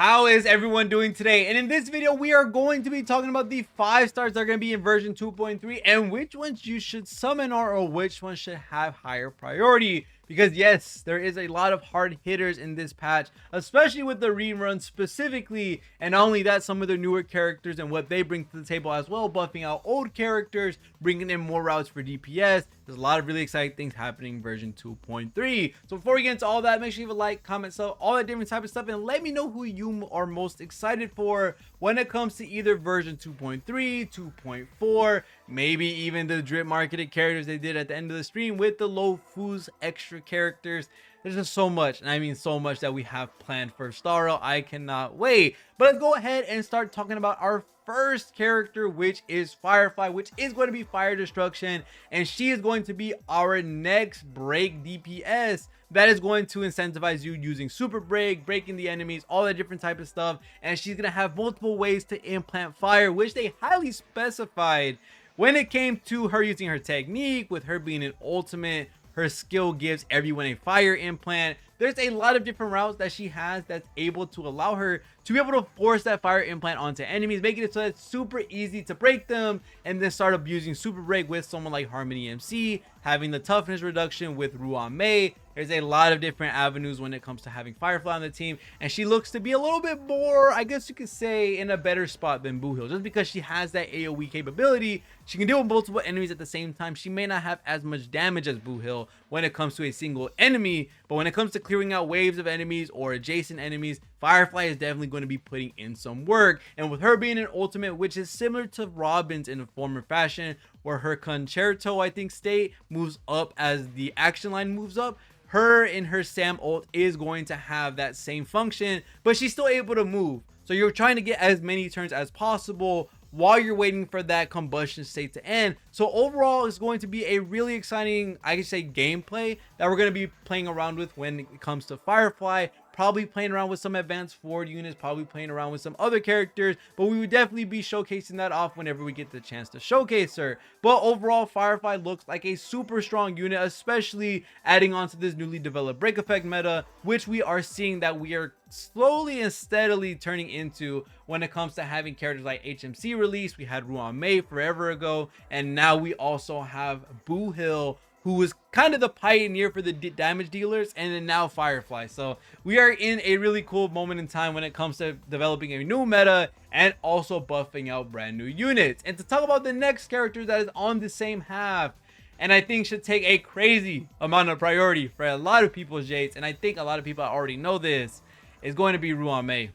How is everyone doing today? And in this video, we are going to be talking about the 5 stars that are going to be in version 2.3 and which ones you should summon or which ones should have higher priority. Because yes, there is a lot of hard hitters in this patch, especially with the reruns specifically. And not only that, some of the newer characters and what they bring to the table as well, buffing out old characters, bringing in more routes for DPS. There's a lot of really exciting things happening in version 2.3. So before we get into all that, make sure you leave a like, comment, sub, all that different type of stuff, and let me know who you are most excited for when it comes to either version 2.3, 2.4, maybe even the drip marketed characters they did at the end of the stream with the low foods extra characters. There's just so much, and I mean so much, that we have planned for Starro. I cannot wait. But let's go ahead and start talking about our first character, which is Firefly, which is going to be fire destruction, and she is going to be our next break DPS that is going to incentivize you using super break, breaking the enemies, all that different type of stuff. And she's gonna have multiple ways to implant fire, which they highly specified when it came to her using her technique. With her being an ultimate, her skill gives everyone a fire implant. There's a lot of different routes that she has that's able to allow her to be able to force that fire implant onto enemies, making it so that it's super easy to break them, and then start abusing super break with someone like Harmony MC, having the toughness reduction with Ruan Mei. There's a lot of different avenues when it comes to having Firefly on the team, and she looks to be a little bit more, I guess you could say, in a better spot than Boohill, just because she has that AoE capability. She can deal with multiple enemies at the same time. She may not have as much damage as Boohill when it comes to a single enemy, but when it comes to clearing out waves of enemies or adjacent enemies, Firefly is definitely going to be putting in some work. And with her being an ultimate, which is similar to Robin's in a form or fashion, where her concerto, I think, state moves up as the action line moves up, her in her Sam ult is going to have that same function, but she's still able to move. So you're trying to get as many turns as possible while you're waiting for that combustion state to end. So overall, it's going to be a really exciting, I could say, gameplay that we're going to be playing around with when it comes to Firefly. Probably playing around with some advanced forward units, probably playing around with some other characters, but we would definitely be showcasing that off whenever we get the chance to showcase her. But overall, Firefly looks like a super strong unit, especially adding on to this newly developed break effect meta, which we are seeing that we are slowly and steadily turning into when it comes to having characters like HMC release. We had Ruan Mei forever ago, and now we also have Boohill, who was kind of the pioneer for the damage dealers, and then now Firefly. So we are in a really cool moment in time when it comes to developing a new meta and also buffing out brand new units. And to talk about the next character that is on the same half, and I think should take a crazy amount of priority for a lot of people's Jades, and I think a lot of people already know this, is going to be Ruan Mei.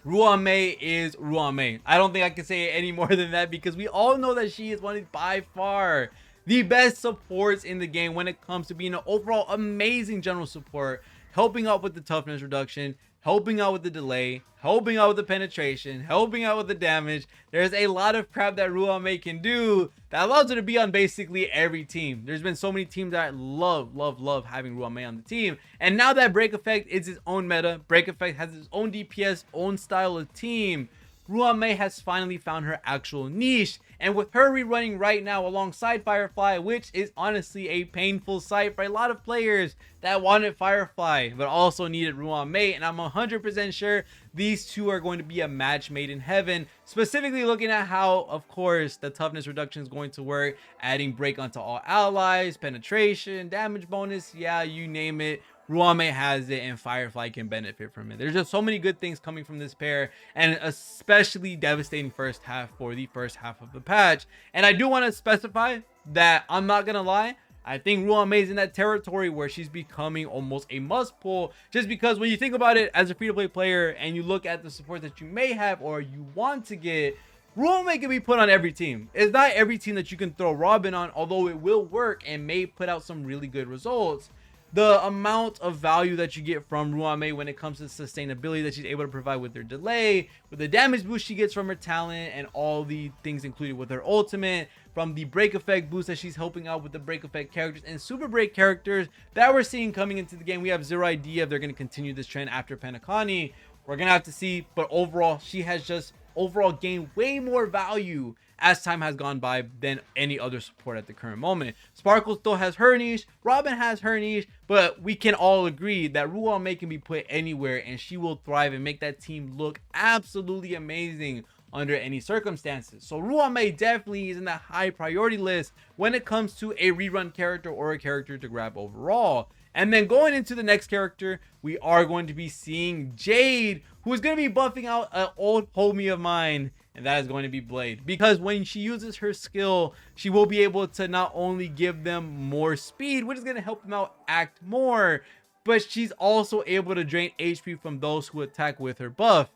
Ruan Mei is Ruan Mei. I don't think I can say any more than that, because we all know that she is one of, by far, the best supports in the game when it comes to being an overall amazing general support, helping out with the toughness reduction, helping out with the delay, helping out with the penetration, helping out with the damage. There's a lot of crap that Ruan Mei can do that allows her to be on basically every team. There's been so many teams that love having Ruan Mei on the team, and now that break effect is its own meta, break effect has its own DPS, own style of team, Ruan Mei has finally found her actual niche. And with her rerunning right now alongside Firefly, which is honestly a painful sight for a lot of players that wanted Firefly but also needed Ruan Mei, and I'm 100% sure these two are going to be a match made in heaven, specifically looking at how, of course, the toughness reduction is going to work, adding break onto all allies, penetration, damage bonus, yeah, you name it. Ruan Mei has it, and Firefly can benefit from it. There's just so many good things coming from this pair, and especially devastating first half for the first half of the patch. And I do want to specify that I'm not gonna lie, I think Ruan Mei is in that territory where she's becoming almost a must pull, just because when you think about it as a free-to-play player and you look at the support that you may have or you want to get, Ruan Mei can be put on every team. It's not every team that you can throw Robin on, although it will work and may put out some really good results. The amount of value that you get from Ruan Mei when it comes to sustainability that she's able to provide with her delay, with the damage boost she gets from her talent, and all the things included with her ultimate, from the break effect boost that she's helping out with the break effect characters and super break characters that we're seeing coming into the game. We have zero idea if they're going to continue this trend after Panakani. We're going to have to see, but overall, she has just overall gained way more value as time has gone by than any other support at the current moment. Sparkle still has her niche, Robin has her niche, but we can all agree that Ruan Mei can be put anywhere and she will thrive and make that team look absolutely amazing under any circumstances. So Ruan Mei definitely is in that high priority list when it comes to a rerun character or a character to grab overall. And then going into the next character, we are going to be seeing Jade, who is going to be buffing out an old homie of mine, and that is going to be Blade. Because when she uses her skill, she will be able to not only give them more speed, which is going to help them out act more, but she's also able to drain HP from those who attack with her buff.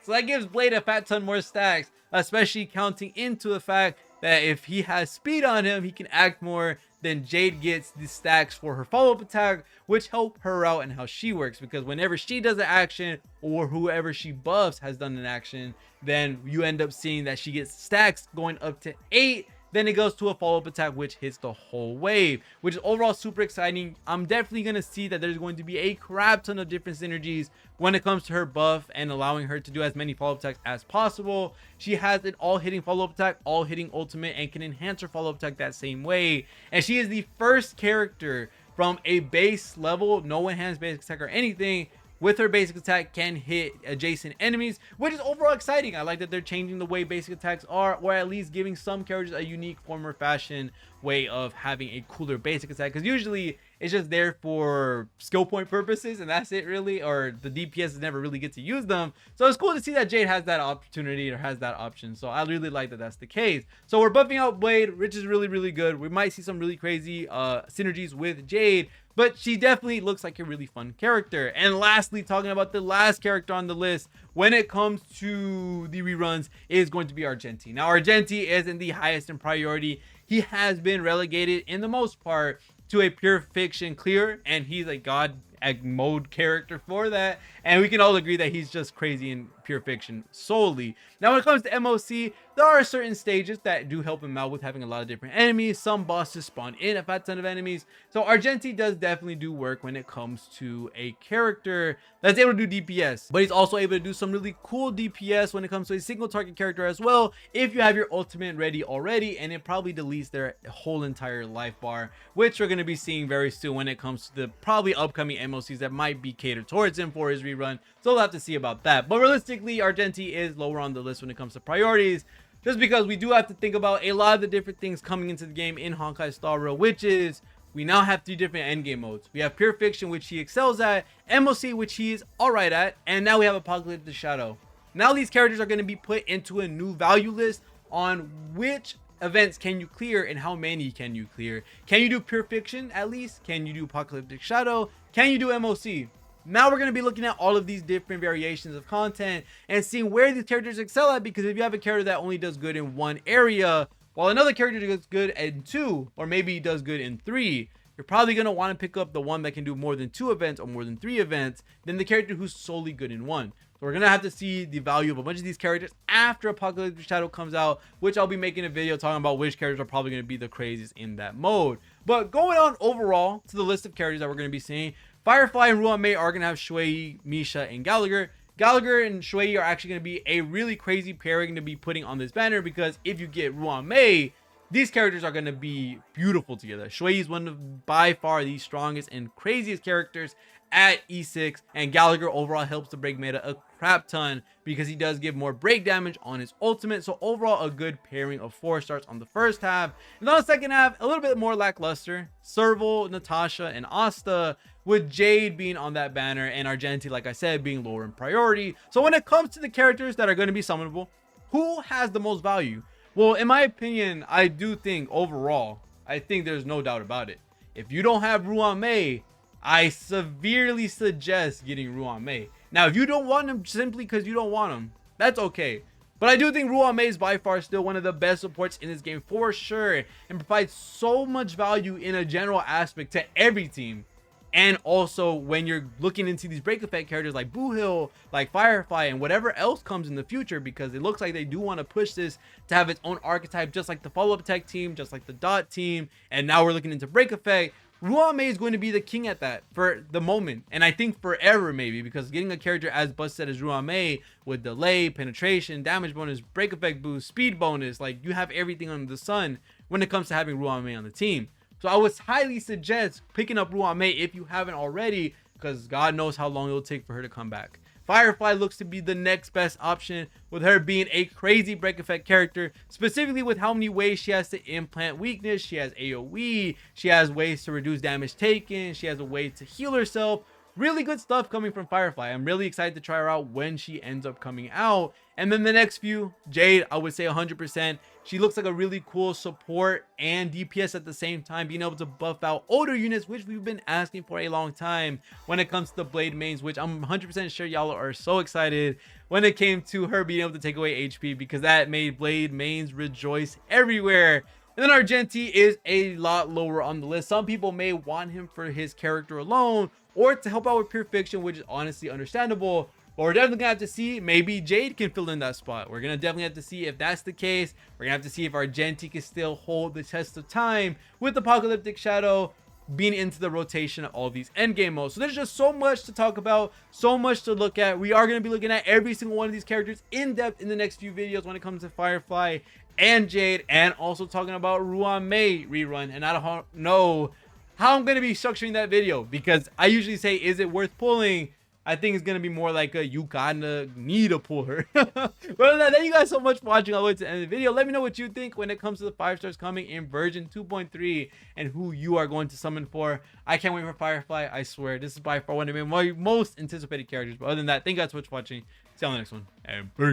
So that gives Blade a fat ton more stacks, especially counting into the fact that if he has speed on him, he can act more. Then Jade gets the stacks for her follow-up attack, which help her out and how she works. Because whenever she does an action, or whoever she buffs has done an action, then you end up seeing that she gets stacks going up to 8. Then it goes to a follow-up attack, which hits the whole wave, which is overall super exciting. I'm definitely going to see that there's going to be a crap ton of different synergies when it comes to her buff and allowing her to do as many follow-up attacks as possible. She has an all-hitting follow-up attack, all-hitting ultimate, and can enhance her follow-up attack that same way. And she is the first character from a base level, no enhanced basic attack or anything, with her basic attack can hit adjacent enemies, which is overall exciting. I like that they're changing the way basic attacks are, or at least giving some characters a unique form or fashion way of having a cooler basic attack, because usually it's just there for skill point purposes and that's it really, or the DPS never really get to use them. So it's cool to see that Jade has that opportunity or has that option. So I really like that that's the case. So we're buffing out Blade, which is really good. We might see some really crazy synergies with Jade, but she definitely looks like a really fun character. And lastly, talking about the last character on the list when it comes to the reruns is going to be Argenti. Now Argenti isn't the highest in priority. He has been relegated in the most part to a pure fiction clear, and he's a god mode character for that, and we can all agree that he's just crazy in pure fiction solely. Now when it comes to MOC, there are certain stages that do help him out with having a lot of different enemies. Some bosses spawn in a fat ton of enemies, so Argenti does definitely do work when it comes to a character that's able to do DPS, but he's also able to do some really cool DPS when it comes to a single target character as well, if you have your ultimate ready already, and it probably deletes their whole entire life bar, which we're going to be seeing very soon when it comes to the probably upcoming MOCs that might be catered towards him for his rerun. So we'll have to see about that. But realistically, Argenti is lower on the list when it comes to priorities, just because we do have to think about a lot of the different things coming into the game in Honkai Star Rail, which is we now have 3 different endgame modes. We have pure fiction, which he excels at, MOC, which he is alright at, and now we have Apocalyptic Shadow. Now these characters are going to be put into a new value list on which events can you clear and how many can you clear. Can you do pure fiction at least? Can you do Apocalyptic Shadow? Can you do MOC? Now we're going to be looking at all of these different variations of content and seeing where these characters excel at, because if you have a character that only does good in one area while another character does good in 2, or maybe does good in 3, you're probably going to want to pick up the one that can do more than 2 events or more than 3 events than the character who's solely good in 1. So we're going to have to see the value of a bunch of these characters after Apocalyptic Shadow comes out, which I'll be making a video talking about which characters are probably going to be the craziest in that mode. But going on overall to the list of characters that we're going to be seeing, Firefly and Ruan Mei are going to have Shui, Misha, and Gallagher. Gallagher and Shui are actually going to be a really crazy pairing to be putting on this banner, because if you get Ruan Mei, these characters are going to be beautiful together. Shui is one of by far the strongest and craziest characters at E6, and Gallagher overall helps to break meta a crap ton because he does give more break damage on his ultimate. So overall a good pairing of 4 stars on the first half, and on the second half a little bit more lackluster. Serval, Natasha, and Asta, with Jade being on that banner and Argenti, like I said, being lower in priority. So when it comes to the characters that are going to be summonable, who has the most value? Well, in my opinion, I do think overall, I think there's no doubt about it. If you don't have Ruan Mei, I severely suggest getting Ruan Mei. Now, if you don't want him simply because you don't want him, that's okay. But I do think Ruan Mei is by far still one of the best supports in this game for sure, and provides so much value in a general aspect to every team. And also when you're looking into these break effect characters like Boohill, like Firefly, and whatever else comes in the future, because it looks like they do want to push this to have its own archetype, just like the follow-up tech team, just like the dot team, and now we're looking into break effect. Ruan Mei is going to be the king at that for the moment, and I think forever maybe, because getting a character as busted as Ruan Mei with delay, penetration, damage bonus, break effect boost, speed bonus, like you have everything under the sun when it comes to having Ruan Mei on the team. So I would highly suggest picking up Ruan Mei if you haven't already, because God knows how long it'll take for her to come back. Firefly looks to be the next best option, with her being a crazy break effect character, specifically with how many ways she has to implant weakness. She has AoE, she has ways to reduce damage taken, she has a way to heal herself. Really good stuff coming from Firefly. I'm really excited to try her out when she ends up coming out. And then the next few, Jade, I would say 100%. She looks like a really cool support and DPS at the same time, being able to buff out older units, which we've been asking for a long time when it comes to the Blade mains, which I'm 100% sure y'all are so excited when it came to her being able to take away HP, because that made Blade mains rejoice everywhere. And then Argenti is a lot lower on the list. Some people may want him for his character alone or to help out with pure fiction, which is honestly understandable. But we're definitely gonna have to see. Maybe Jade can fill in that spot. We're gonna definitely have to see if that's the case. We're gonna have to see if Argenti can still hold the test of time with Apocalyptic Shadow being into the rotation of all of these endgame modes. So there's just so much to talk about, so much to look at. We are going to be looking at every single one of these characters in depth in the next few videos when it comes to Firefly and Jade, and also talking about Ruan Mei rerun. And I don't know how I'm going to be structuring that video, because I usually say, is it worth pulling? I think it's going to be more like a, you kinda need to pull her. But other than that, thank you guys so much for watching all the way to the end of the video. Let me know what you think when it comes to the 5 stars coming in version 2.3 and who you are going to summon for. I can't wait for Firefly. I swear, this is by far one of my most anticipated characters. But other than that, thank you guys so much for watching. See you on the next one. And peace.